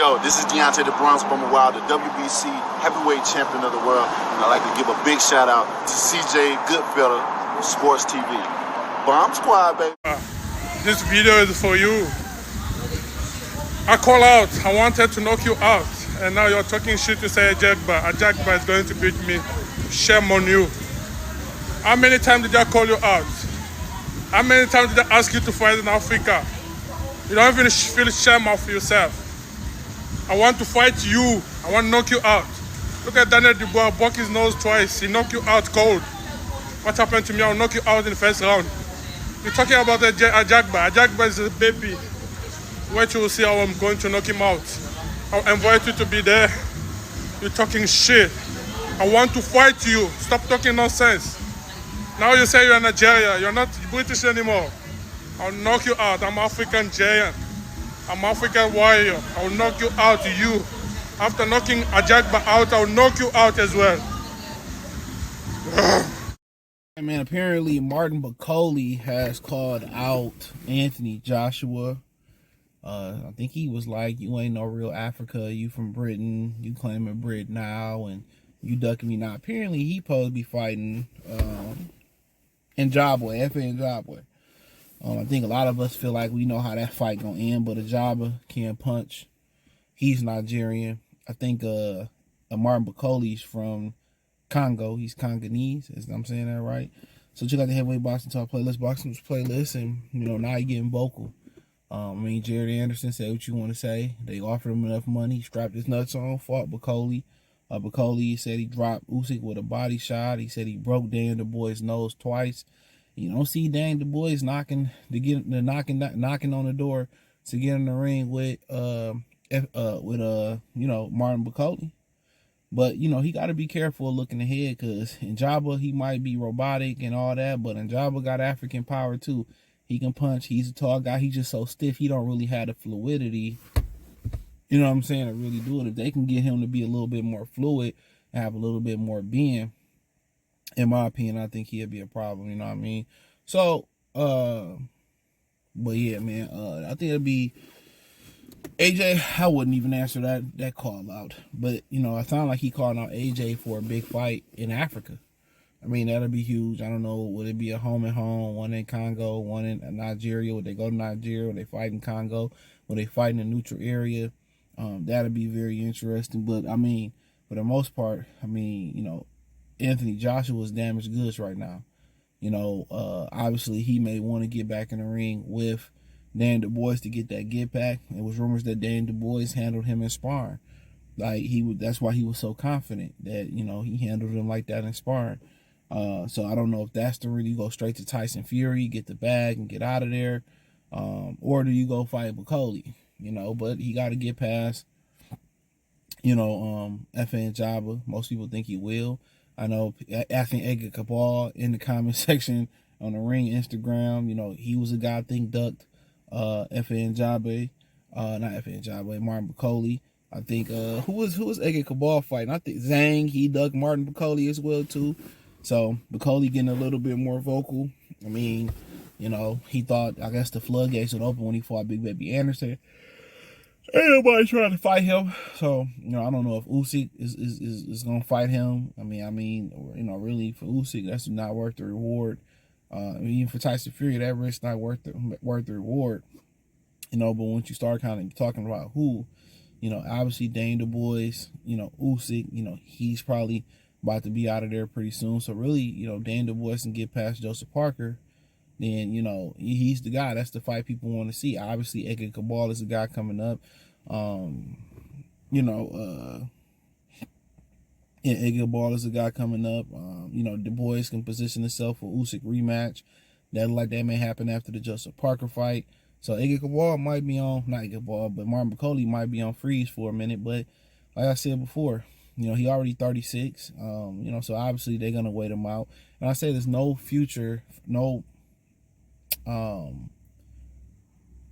Yo, this is Deontay the Bronx Bummer Wild, the WBC heavyweight champion of the world. And I'd like to give a big shout out to CJ Goodfellow of Sports TV. Bomb Squad, baby. This video is for you. I call out. I wanted to knock you out. And now you're talking shit to say Ajagba. Ajagba is going to beat me. Shame on you. How many times did I call you out? How many times did I ask you to fight in Africa? You don't even feel shame of yourself. I want to fight you. I want to knock you out. Look at Daniel Dubois, broke his nose twice. He knocked you out cold. What happened to me? I'll knock you out in the first round. You're talking about Ajagba. Ajagba is a baby. Wait till you see how I'm going to knock him out. I'll invite you to be there. You're talking shit. I want to fight you. Stop talking nonsense. Now you say you're in Nigeria. You're not British anymore. I'll knock you out. I'm African giant. I'm African warrior. I'll knock you out, you. After knocking Ajagba out, I'll knock you out as well. Man, apparently Martin Bakole has called out Anthony Joshua. I think he was like, you ain't no real Africa. You from Britain. You claiming Brit now, and you ducking me now. Apparently he supposed to be fighting Njabwe, F.A. Njabwe. I think a lot of us feel like we know how that fight gonna end, but Ajagba can't punch. He's Nigerian. I think Martin Bakole's from Congo. He's Congolese, if I'm saying that right. So check out the Heavyweight Boxing Talk playlist, Boxing's playlist, and now you're getting vocal. Jared Anderson said what you want to say. They offered him enough money. He strapped his nuts on, fought Bakole. Bakole said he dropped Usyk with a body shot. He said he broke Dan Dubois' nose twice. You don't see Dan Dubois knocking on the door to get in the ring with Martin Bakole. But he got to be careful looking ahead, because Njabba, he might be robotic and all that, but Njabba got African power too. He can punch. He's a tall guy. He's just so stiff. He don't really have the fluidity. You know what I'm saying? To really do it. If they can get him to be a little bit more fluid and have a little bit more being, in my opinion, I think he'd be a problem. You know what I mean? So, but yeah, man, I think it'd be AJ. I wouldn't even answer that call out, but I sound like he called out AJ for a big fight in Africa. I mean, that'd be huge. I don't know. Would it be a home and home? One in Congo, one in Nigeria? Would they go to Nigeria? Would they fight in Congo? Would they fight in a neutral area? That'd be very interesting. But I mean, for the most part, Anthony Joshua is damaged goods right now. Obviously he may want to get back in the ring with Dan Dubois to get that get back. It was rumors that Dan Dubois handled him in sparring. That's why he was so confident that, he handled him like that in sparring. So I don't know if that's to really go straight to Tyson Fury, get the bag and get out of there. Or do you go fight Bakole? But he got to get past, F.A. Njabba. Most people think he will. I know asking Edgar Cabal in the comment section on the Ring Instagram, he was a guy I think ducked F.A. Njabba, not F.A. Njabba, Martin Bakole. I think who was Edgar Cabal fighting? I think Zhang, he ducked Martin Bakole as well too. So Bakole getting a little bit more vocal. I mean, he thought, I guess, the floodgates would open when he fought Big Baby Anderson. Ain't nobody trying to fight him. So, I don't know if Usyk is gonna fight him. I mean, really for Usyk, that's not worth the reward. Even for Tyson Fury, that risk's not worth the reward. But once you start kind of talking about who, obviously Dane Du Bois, Usyk, he's probably about to be out of there pretty soon. So really, Dane Du Bois can get past Joseph Parker, then, he's the guy. That's the fight people want to see. Obviously, Edgar Cabal is the guy coming up. Edgar Cabal is the guy coming up. Du Bois can position himself for Usyk rematch. That may happen after the Joseph Parker fight. So Edgar Cabal might be on, not Edgar Cabal, but Martin Bakole might be on freeze for a minute. But like I said before, he already 36. So obviously they're gonna wait him out. And I say there's no future, no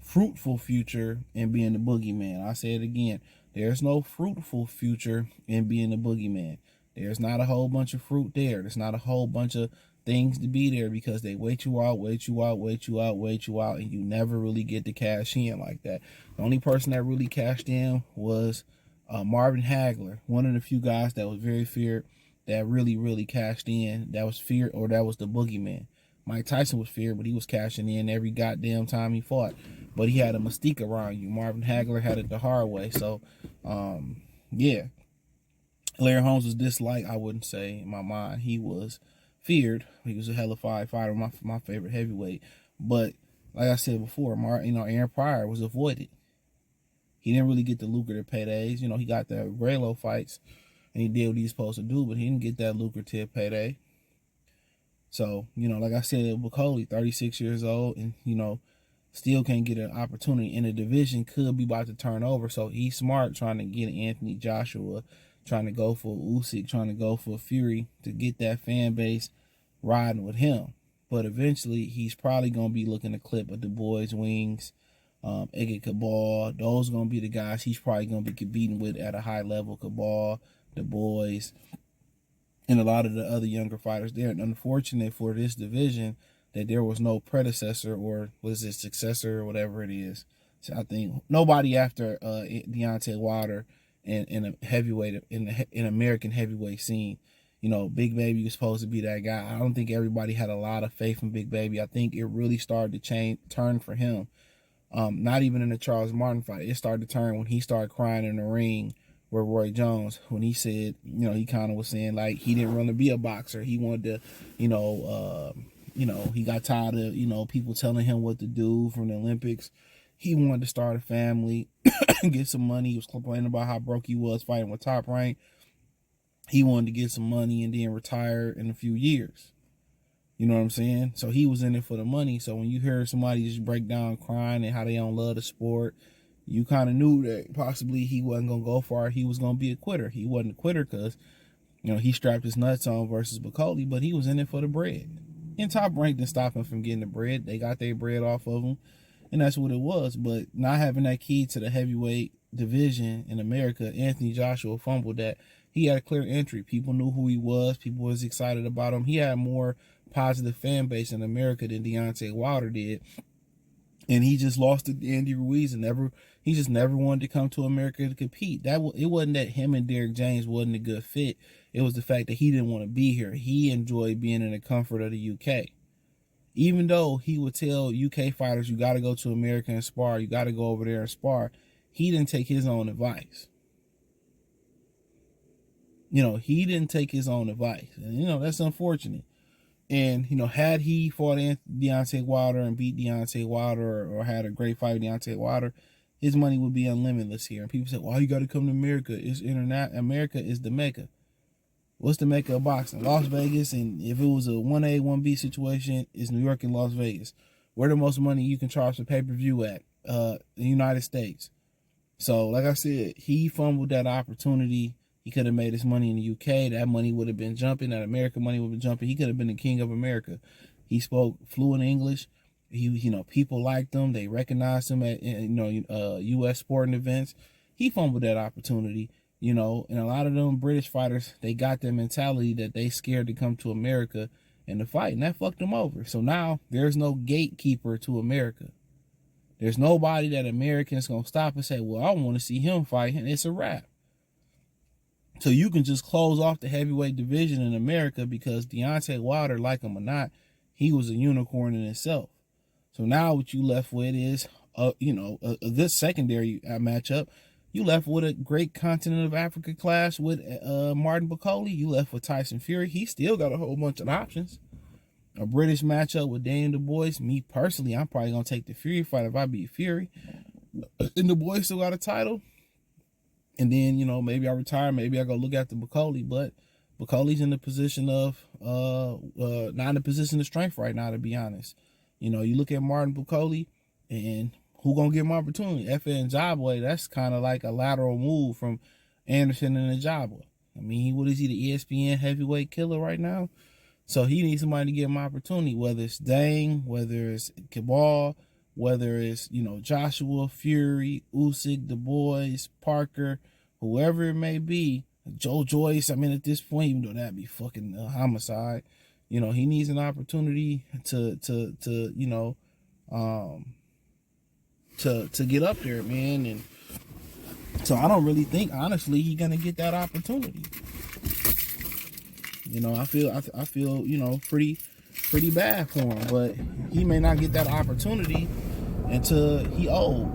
fruitful future in being the boogeyman. I say it again. There's no fruitful future in being the boogeyman. There's not a whole bunch of fruit there. There's not a whole bunch of things to be there because they wait you out, and you never really get to cash in like that. The only person that really cashed in was Marvin Hagler, one of the few guys that was very feared, that really cashed in, that was feared, or that was the boogeyman. Mike Tyson was feared, but he was cashing in every goddamn time he fought. But he had a mystique around you. Marvin Hagler had it the hard way. So, yeah. Larry Holmes was disliked, I wouldn't say, in my mind. He was feared. He was a hella fighter, my favorite heavyweight. But, like I said before, Aaron Pryor was avoided. He didn't really get the lucrative paydays. He got the Grelo fights, and he did what he was supposed to do, but he didn't get that lucrative payday. So, like I said, Bakole, 36 years old, and, still can't get an opportunity. And the division could be about to turn over. So he's smart trying to get Anthony Joshua, trying to go for Usyk, trying to go for Fury to get that fan base riding with him. But eventually, he's probably going to be looking to clip at Du Bois, Wings, Ege Cabal. Those are going to be the guys he's probably going to be competing with at a high level. Cabal, Du Bois, and a lot of the other younger fighters there. And unfortunate for this division that there was no predecessor, or was it successor, or whatever it is. So I think nobody after Deontay Wilder in a heavyweight, in American heavyweight scene. Big Baby was supposed to be that guy. I don't think everybody had a lot of faith in Big Baby. I think it really started to turn for him. Not even in the Charles Martin fight. It started to turn when he started crying in the ring with Roy Jones, when he said, he kind of was saying like he didn't want to be a boxer. He wanted to, he got tired of, people telling him what to do from the Olympics. He wanted to start a family, get some money. He was complaining about how broke he was fighting with Top Rank. He wanted to get some money and then retire in a few years. You know what I'm saying? So he was in it for the money. So when you hear somebody just break down crying and how they don't love the sport, you kind of knew that possibly he wasn't going to go far. He was going to be a quitter. He wasn't a quitter because, he strapped his nuts on versus Bakole, but he was in it for the bread. And Top Rank didn't stop him from getting the bread. They got their bread off of him, and that's what it was. But not having that key to the heavyweight division in America, Anthony Joshua fumbled that. He had a clear entry. People knew who he was. People was excited about him. He had more positive fan base in America than Deontay Wilder did. And he just lost to Andy Ruiz and he just never wanted to come to America to compete. It wasn't that him and Derrick James wasn't a good fit. It was the fact that he didn't want to be here. He enjoyed being in the comfort of the UK. Even though he would tell UK fighters, you got to go to America and spar, you got to go over there and spar, he didn't take his own advice. He didn't take his own advice. And, that's unfortunate. And, had he fought Deontay Wilder and beat Deontay Wilder or had a great fight with Deontay Wilder, his money would be unlimitless here. And people say, well, you got to come to America. It's America is the Mecca. What's the Mecca of boxing? Las Vegas. And if it was a 1A, 1B situation, it's New York and Las Vegas. Where the most money you can charge for pay-per-view at? The United States. So, like I said, he fumbled that opportunity. He could have made his money in the UK. That money would have been jumping. That American money would have been jumping. He could have been the king of America. He spoke fluent English. People liked him. They recognized him at, U.S. sporting events. He fumbled that opportunity, and a lot of them British fighters, they got that mentality that they scared to come to America and to fight, and that fucked them over. So now there's no gatekeeper to America. There's nobody that Americans going to stop and say, well, I want to see him fight, and it's a wrap. So you can just close off the heavyweight division in America because Deontay Wilder, like him or not, he was a unicorn in itself. So now what you left with is, a good secondary matchup. You left with a great continent of Africa clash with Martin Bakole. You left with Tyson Fury. He still got a whole bunch of options. A British matchup with Daniel Du Bois. Me personally, I'm probably going to take the Fury fight if I beat Fury. And Du Bois still got a title. And then, maybe I retire, maybe I go look after Bakole, but Bakole's in the position of, not in the position of strength right now, to be honest. You look at Martin Bakole, and who gonna give him opportunity? FN Jabwe, that's kind of like a lateral move from Anderson and Jabwe. I mean, what is he, the ESPN heavyweight killer right now? So he needs somebody to give him opportunity, whether it's Dang, whether it's Cabal, whether it's, Joshua, Fury, Usyk, Du Bois, Parker, whoever it may be, Joe Joyce. I mean, at this point, even though that'd be fucking homicide, You know, he needs an opportunity to you know, to get up there, man. And so I don't really think, honestly, he's gonna get that opportunity. You know, I feel, you know, pretty bad for him, but he may not get that opportunity until he old.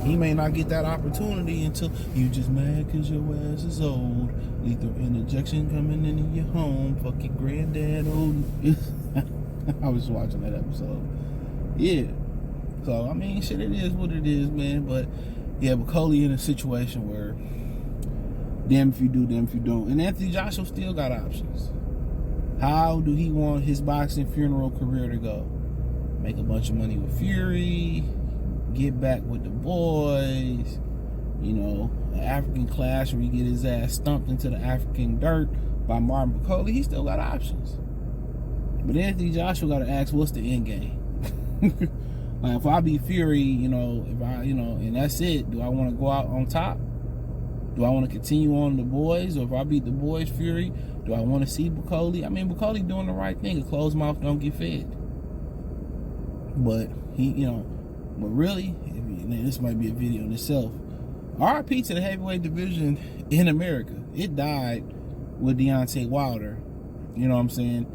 He may not get that opportunity until you just mad because your ass is old. Lethal injection coming into your home. Fuck your granddad old. I was watching that episode. Yeah. So, I mean, shit, it is what it is, man. But, yeah, Bakole in a situation where damn if you do, damn if you don't. And Anthony Joshua still got options. How do he want his boxing funeral career to go? Make a bunch of money with Fury, get back with the boys, you know, an African clash where he get his ass stumped into the African dirt by Martin Bakole. He still got options. But Anthony Joshua got to ask, what's the end game? Like, if I beat Fury, you know, if I, you know, and that's it, do I want to go out on top? Do I want to continue on the boys? Or if I beat the boys, Fury, do I want to see Bakole? I mean, Bakole doing the right thing. A closed mouth don't get fed. But he, you know, but really, this might be a video in itself. RIP to the heavyweight division in America. It died with Deontay Wilder. You know what I'm saying?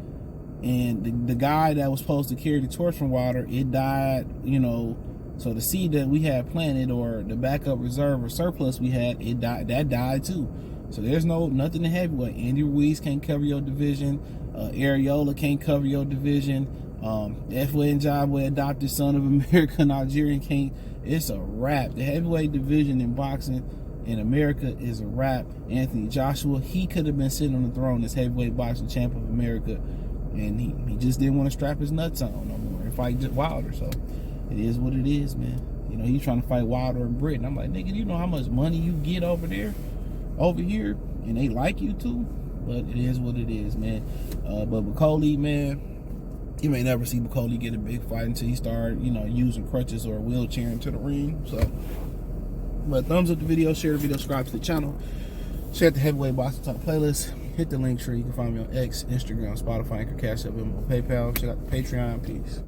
And the guy that was supposed to carry the torch from Wilder, it died, you know. So the seed that we had planted, or the backup reserve or surplus we had, it died. That died too. So there's nothing in heavyweight. Andy Ruiz can't cover your division. Areola can't cover your division. F.W. Njabwe, adopted son of America, Nigerian, can't. It's a wrap. The heavyweight division in boxing in America is a wrap. Anthony Joshua, he could have been sitting on the throne as heavyweight boxing champ of America, and he just didn't want to strap his nuts on no more and fight Wilder. So it is what it is, man. You know, he's trying to fight Wilder in Britain. I'm like, nigga, you know how much money you get over here, over here, and they like you too. But it is what it is, man. But Bakole, man, you may never see Bakole get a big fight until he start, you know, using crutches or a wheelchair into the ring. So, but thumbs up the video, share the video, subscribe to the channel, share the Heavyweight Boxing Talk playlist, hit the link tree. You can find me on X, Instagram, Spotify, Anchor, Cash App, Venmo, PayPal. Check out the Patreon. Peace.